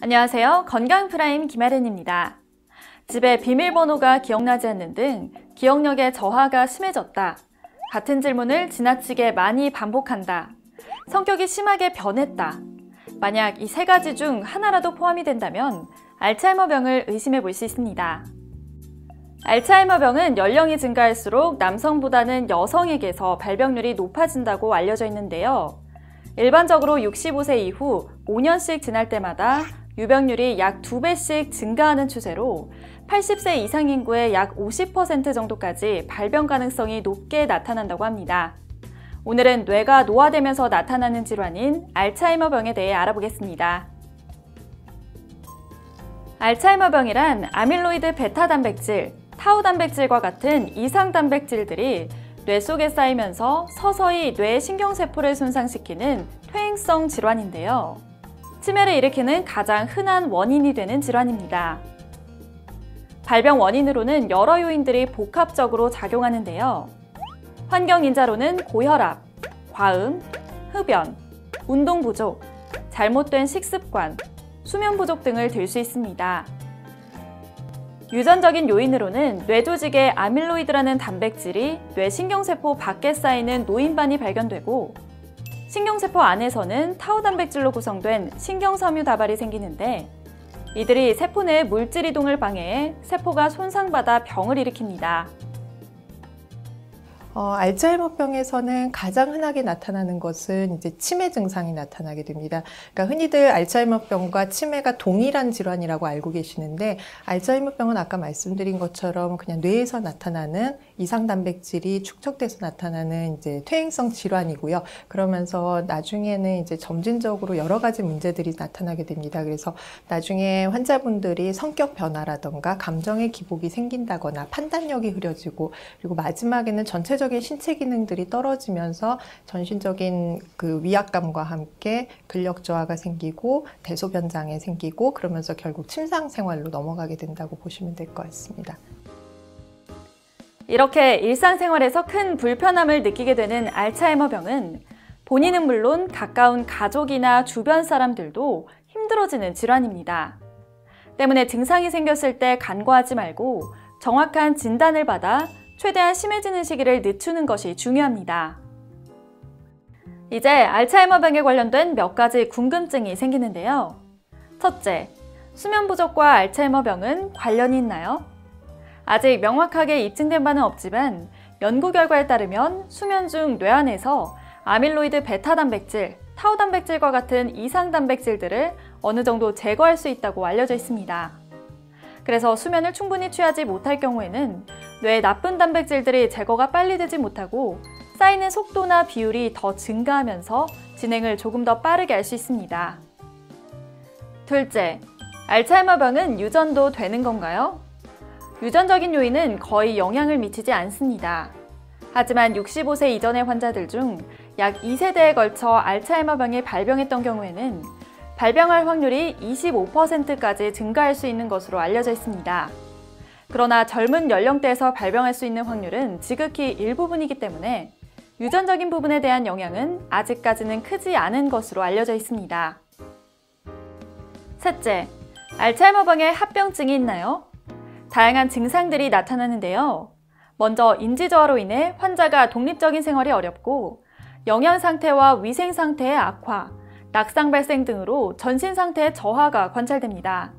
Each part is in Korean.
안녕하세요. 건강프라임 김아린입니다. 집에 비밀번호가 기억나지 않는 등 기억력의 저하가 심해졌다. 같은 질문을 지나치게 많이 반복한다. 성격이 심하게 변했다. 만약 이 세 가지 중 하나라도 포함이 된다면 알츠하이머병을 의심해 볼 수 있습니다. 알츠하이머병은 연령이 증가할수록 남성보다는 여성에게서 발병률이 높아진다고 알려져 있는데요. 일반적으로 65세 이후 5년씩 지날 때마다 유병률이 약 2배씩 증가하는 추세로 80세 이상 인구의 약 50% 정도까지 발병 가능성이 높게 나타난다고 합니다. 오늘은 뇌가 노화되면서 나타나는 질환인 알츠하이머병에 대해 알아보겠습니다. 알츠하이머병이란 아밀로이드 베타 단백질, 타우 단백질과 같은 이상 단백질들이 뇌 속에 쌓이면서 서서히 뇌 신경세포를 손상시키는 퇴행성 질환인데요. 치매를 일으키는 가장 흔한 원인이 되는 질환입니다. 발병 원인으로는 여러 요인들이 복합적으로 작용하는데요. 환경인자로는 고혈압, 과음, 흡연, 운동 부족, 잘못된 식습관, 수면 부족 등을 들 수 있습니다. 유전적인 요인으로는 뇌조직의 아밀로이드라는 단백질이 뇌 신경세포 밖에 쌓이는 노인반이 발견되고, 신경세포 안에서는 타우 단백질로 구성된 신경섬유 다발이 생기는데, 이들이 세포 내 물질 이동을 방해해 세포가 손상받아 병을 일으킵니다. 알츠하이머병에서는 가장 흔하게 나타나는 것은 이제 치매 증상이 나타나게 됩니다. 그러니까 흔히들 알츠하이머병과 치매가 동일한 질환이라고 알고 계시는데, 알츠하이머병은 아까 말씀드린 것처럼 그냥 뇌에서 나타나는 이상 단백질이 축적돼서 나타나는 이제 퇴행성 질환이고요. 그러면서 나중에는 이제 점진적으로 여러 가지 문제들이 나타나게 됩니다. 그래서 나중에 환자분들이 성격 변화라던가 감정의 기복이 생긴다거나 판단력이 흐려지고, 그리고 마지막에는 전체적인 신체 기능들이 떨어지면서 전신적인 그 위압감과 함께 근력 저하가 생기고 대소변 장애 생기고, 그러면서 결국 침상 생활로 넘어가게 된다고 보시면 될 것 같습니다. 이렇게 일상생활에서 큰 불편함을 느끼게 되는 알츠하이머병은 본인은 물론 가까운 가족이나 주변 사람들도 힘들어지는 질환입니다. 때문에 증상이 생겼을 때 간과하지 말고 정확한 진단을 받아 최대한 심해지는 시기를 늦추는 것이 중요합니다. 이제 알츠하이머병에 관련된 몇 가지 궁금증이 생기는데요. 첫째, 수면 부족과 알츠하이머병은 관련이 있나요? 아직 명확하게 입증된 바는 없지만 연구 결과에 따르면 수면 중 뇌 안에서 아밀로이드 베타 단백질, 타우 단백질과 같은 이상 단백질들을 어느 정도 제거할 수 있다고 알려져 있습니다. 그래서 수면을 충분히 취하지 못할 경우에는 뇌의 나쁜 단백질들이 제거가 빨리 되지 못하고 쌓이는 속도나 비율이 더 증가하면서 진행을 조금 더 빠르게 할 수 있습니다. 둘째, 알츠하이머병은 유전도 되는 건가요? 유전적인 요인은 거의 영향을 미치지 않습니다. 하지만 65세 이전의 환자들 중 약 2세대에 걸쳐 알츠하이머병이 발병했던 경우에는 발병할 확률이 25%까지 증가할 수 있는 것으로 알려져 있습니다. 그러나 젊은 연령대에서 발병할 수 있는 확률은 지극히 일부분이기 때문에 유전적인 부분에 대한 영향은 아직까지는 크지 않은 것으로 알려져 있습니다. 셋째, 알츠하이머병에 합병증이 있나요? 다양한 증상들이 나타나는데요. 먼저 인지저하로 인해 환자가 독립적인 생활이 어렵고 영양 상태와 위생 상태의 악화, 낙상 발생 등으로 전신 상태의 저하가 관찰됩니다.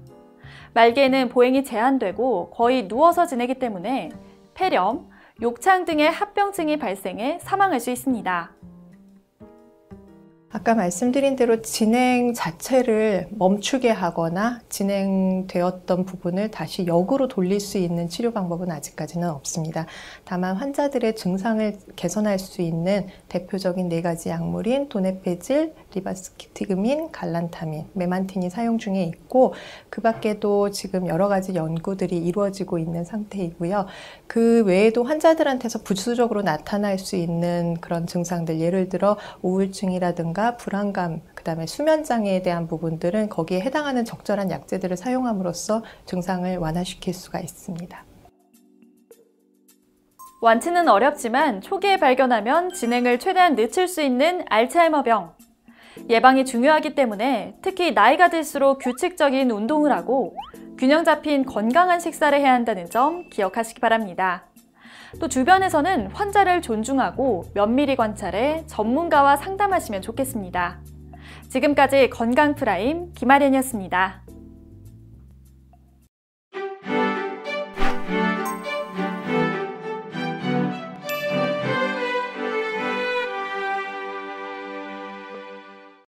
말기에는 보행이 제한되고 거의 누워서 지내기 때문에 폐렴, 욕창 등의 합병증이 발생해 사망할 수 있습니다. 아까 말씀드린 대로 진행 자체를 멈추게 하거나 진행되었던 부분을 다시 역으로 돌릴 수 있는 치료 방법은 아직까지는 없습니다. 다만 환자들의 증상을 개선할 수 있는 대표적인 4가지 약물인 도네페질, 리바스키티그민, 갈란타민, 메만틴이 사용 중에 있고, 그 밖에도 지금 여러 가지 연구들이 이루어지고 있는 상태이고요. 그 외에도 환자들한테서 부수적으로 나타날 수 있는 그런 증상들, 예를 들어 우울증이라든가 불안감, 그 다음에 수면장애에 대한 부분들은 거기에 해당하는 적절한 약제들을 사용함으로써 증상을 완화시킬 수가 있습니다. 완치는 어렵지만 초기에 발견하면 진행을 최대한 늦출 수 있는 알츠하이머병. 예방이 중요하기 때문에 특히 나이가 들수록 규칙적인 운동을 하고 균형 잡힌 건강한 식사를 해야 한다는 점 기억하시기 바랍니다. 또 주변에서는 환자를 존중하고 면밀히 관찰해 전문가와 상담하시면 좋겠습니다. 지금까지 건강 프라임 김아련이었습니다.